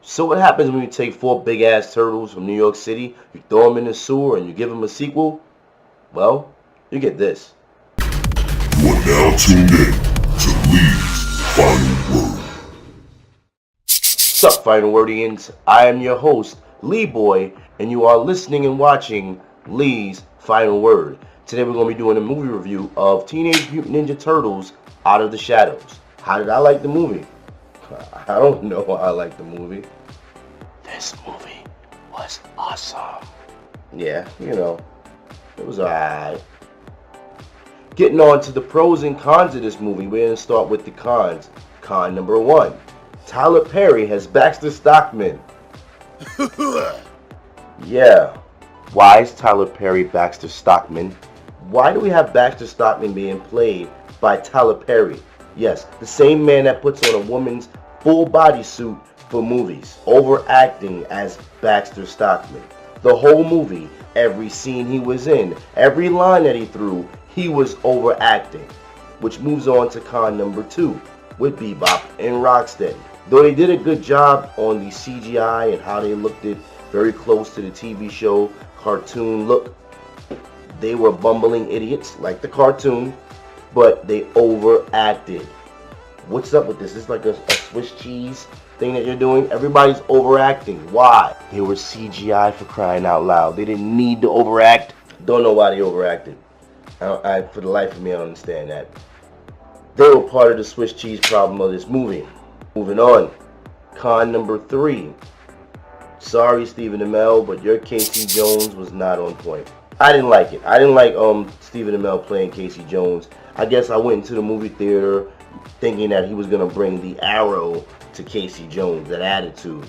So what happens when you take four big-ass turtles from New York City, you throw them in the sewer, and you give them a sequel? Well, you get this. You are now tuned in to Lee's Final Word. What's up, Final Wordians? I am your host, Leeboy, and you are listening and watching Lee's Final Word. Today we're going to be doing a movie review of Teenage Mutant Ninja Turtles Out of the Shadows. How did I like the movie? I don't know how I like the movie. This movie was awesome. Yeah, you know, it was alright. Getting on to the pros and cons of this movie, we're going to start with the cons. Con number 1. Tyler Perry has Baxter Stockman. Yeah. Why is Tyler Perry Baxter Stockman? Why do we have Baxter Stockman being played by Tyler Perry? Yes, the same man that puts on a woman's full bodysuit for movies, overacting as Baxter Stockman. The whole movie, every scene he was in, every line that he threw, he was overacting. Which moves on to con number 2 with Bebop and Rocksteady. Though they did a good job on the CGI and how they looked it very close to the TV show cartoon look, they were bumbling idiots like the cartoon, but they overacted. What's up with this? It's like a Swiss cheese thing that you're doing. Everybody's overacting. Why? They were CGI, for crying out loud. They didn't need to overact. Don't know why they overacted. For the life of me, I don't understand that. They were part of the Swiss cheese problem of this movie. Moving on. Con number 3. Sorry, Stephen Amell, but your Casey Jones was not on point. I didn't like it. I didn't like Stephen Amell playing Casey Jones. I guess I went into the movie theater thinking that he was going to bring the arrow to Casey Jones, that attitude,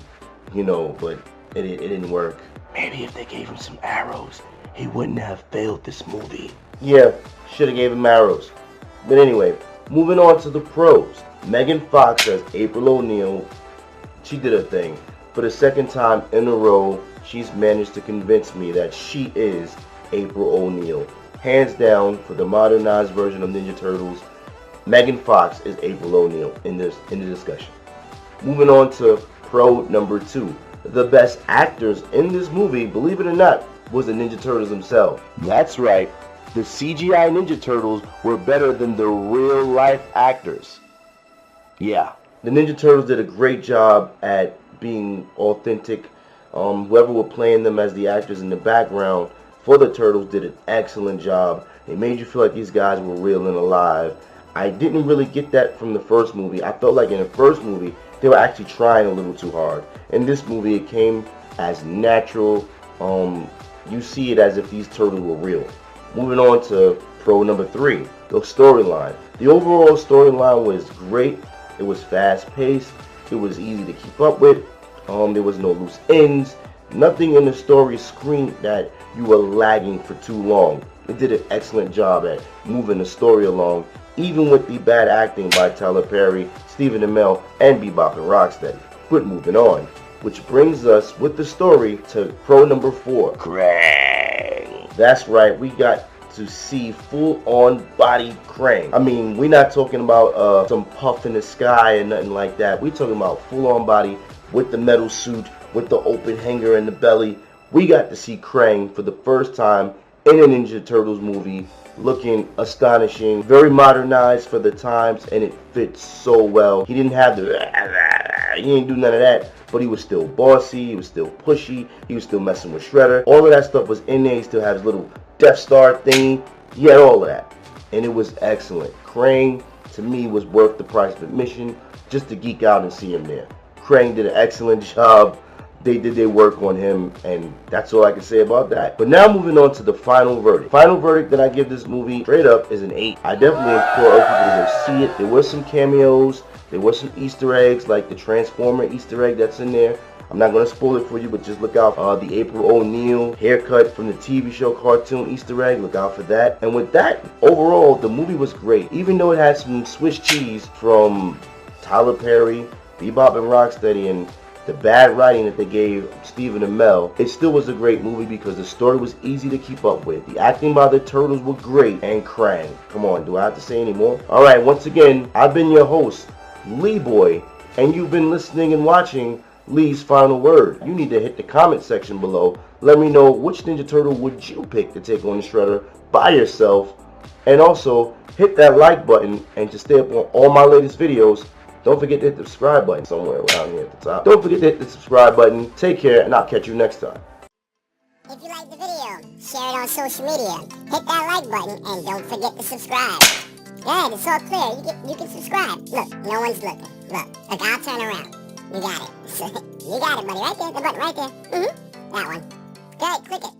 you know, but it didn't work. Maybe if they gave him some arrows, he wouldn't have failed this movie. Yeah, should have gave him arrows. But anyway, moving on to the pros. Megan Fox as April O'Neil. She did her thing. For the second time in a row, she's managed to convince me that she is April O'Neil. Hands down, for the modernized version of Ninja Turtles, Megan Fox is April O'Neil in the discussion. Moving on to pro number 2. The best actors in this movie, believe it or not, was the Ninja Turtles themselves. That's right. The CGI Ninja Turtles were better than the real life actors. Yeah. The Ninja Turtles did a great job at being authentic. Whoever were playing them as the actors in the background for the Turtles did an excellent job. They made you feel like these guys were real and alive. I didn't really get that from the first movie. I felt like in the first movie, they were actually trying a little too hard. In this movie, it came as natural. You see it as if these turtles were real. Moving on to pro number 3, the storyline. The overall storyline was great. It was fast-paced. It was easy to keep up with. There was no loose ends. Nothing in the story screamed that you were lagging for too long. It did an excellent job at moving the story along, even with the bad acting by Tyler Perry, Stephen Amell, and Bebop and Rocksteady. But moving on, which brings us with the story to pro number 4, Krang. That's right, we got to see full-on body Krang. I mean, we're not talking about some puff in the sky and nothing like that. We're talking about full-on body with the metal suit, with the open hanger in the belly. We got to see Krang for the first time in a Ninja Turtles movie, looking astonishing, very modernized for the times, and it fits so well. He didn't have he didn't do none of that, but he was still bossy, he was still pushy, he was still messing with Shredder. All of that stuff was in there. He still had his little Death Star thingy. He had all of that, and it was excellent. Krang, to me, was worth the price of admission just to geek out and see him there. Krang did an excellent job. They did their work on him, and that's all I can say about that. But now moving on to the final verdict. Final verdict that I give this movie straight up is an 8. I definitely implore other people to go see it. There were some cameos. There were some Easter eggs, like the Transformer Easter egg that's in there. I'm not going to spoil it for you, but just look out for the April O'Neil haircut from the TV show cartoon Easter egg. Look out for that. And with that, overall, the movie was great. Even though it had some Swiss cheese from Tyler Perry, Bebop and Rocksteady, and the bad writing that they gave Stephen Amell, it still was a great movie because the story was easy to keep up with. The acting by the Turtles were great, and Krang. Come on, do I have to say any more? Alright, once again, I've been your host, Leeboy, and you've been listening and watching Lee's final word. You need to hit the comment section below. Let me know which Ninja Turtle would you pick to take on the Shredder by yourself. And also, hit that like button and to stay up on all my latest videos. Don't forget to hit the subscribe button somewhere around here at the top. Don't forget to hit the subscribe button. Take care, and I'll catch you next time. If you like the video, share it on social media. Hit that like button and don't forget to subscribe. Go ahead, it's all clear. You can subscribe. Look, no one's looking. Look, I'll turn around. You got it. You got it, buddy. Right there, the button right there. That one. Go ahead, click it.